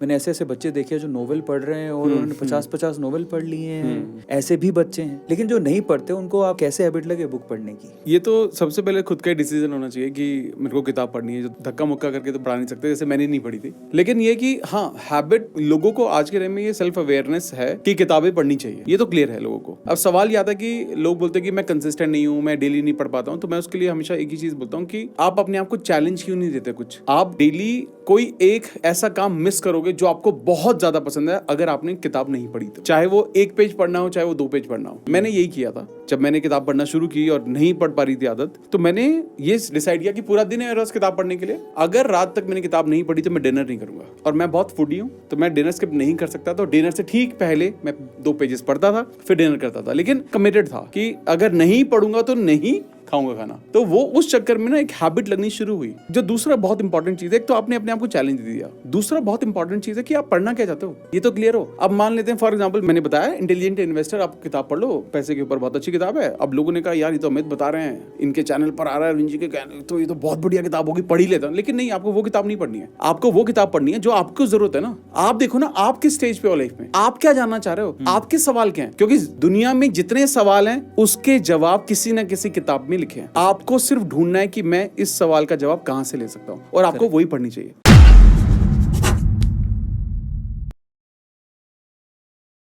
मैंने ऐसे ऐसे बच्चे देखे हैं जो नोवेल पढ़ रहे हैं और उन्होंने 50-50 नोवेल पढ़ लिए हैं। ऐसे भी बच्चे हैं, लेकिन जो नहीं पढ़ते उनको आप कैसे हैबिट लगे बुक पढ़ने की? ये तो सबसे पहले खुद का डिसीजन होना चाहिए कि मेरे को किताब पढ़नी है। जो धक्का मुक्का करके तो पढ़ा नहीं सकते, जैसे मैंने नहीं पढ़ी थी। लेकिन ये कि हाँ, हैबिट लोगों को आज के टाइम में ये सेल्फ अवेयरनेस है कि किताबें पढ़नी चाहिए, ये तो क्लियर है लोगों को। अब सवाल ये आता है कि लोग बोलते हैं कि मैं कंसिस्टेंट नहीं हूँ, मैं डेली नहीं पढ़ पाता हूँ। तो मैं उसके लिए हमेशा एक ही चीज बोलता हूँ कि आप अपने आप को चैलेंज क्यों नहीं देते कुछ। आप डेली कोई एक ऐसा काम मिस करोगे जो आपको बहुत ज्यादा पसंद है अगर आपने किताब नहीं पढ़ी तो। चाहे वो 1 पेज पढ़ना हो, चाहे वो 2 पेज पढ़ना हो। मैंने यही किया था जब मैंने किताब पढ़ना शुरू की और नहीं पढ़ पा रही थी आदत, तो मैंने ये डिसाइड किया कि पूरा दिन है मेरे पास किताब पढ़ने के लिए। अगर रात तक मैंने किताब नहीं पढ़ी तो मैं डिनर नहीं करूंगा। और मैं बहुत फूडी हूँ तो मैं डिनर स्किप नहीं कर सकता। तो डिनर से ठीक पहले मैं 2 पेजेस पढ़ता था, फिर डिनर करता था। लेकिन कमिटेड था कि अगर नहीं पढ़ूंगा तो नहीं खाऊंगा खाना। तो वो उस चक्कर में ना एक हैबिट लगनी शुरू हुई। जो दूसरा बहुत इंपॉर्टेंट चीज है, एक तो आपने अपने आप को चैलेंज दे दिया। दूसरा बहुत इंपॉर्टेंट चीज है कि आप पढ़ना क्या चाहते हो, ये तो क्लियर हो। अब मान लेते हैं फॉर एग्जांपल मैंने बताया इंटेलिजेंट इन्वेस्टर, आप किताब पढ़ लो, पैसे के ऊपर बहुत अच्छी किताब है। अब लोगों ने कहा यार ये तो अमित बता रहे हैं, इनके चैनल पर आ रहा है अरविंद जी के, तो ये तो बहुत बढ़िया किताब होगी, पढ़ ही लेता हूं। लेकिन नहीं, आपको वो किताब नहीं पढ़नी है। आपको वो किताब पढ़नी है जो आपको जरूरत है ना। आप देखो ना, आप किस स्टेज पे हो लाइफ में, आप क्या जानना चाह रहे हो, आपके सवाल क्या है। क्योंकि दुनिया में जितने सवाल हैं उसके जवाब किसी ना किसी किताब में लिखे हैं। आपको सिर्फ ढूंढना है कि मैं इस सवाल का जवाब कहां से ले सकता हूं, और आपको वही पढ़नी चाहिए।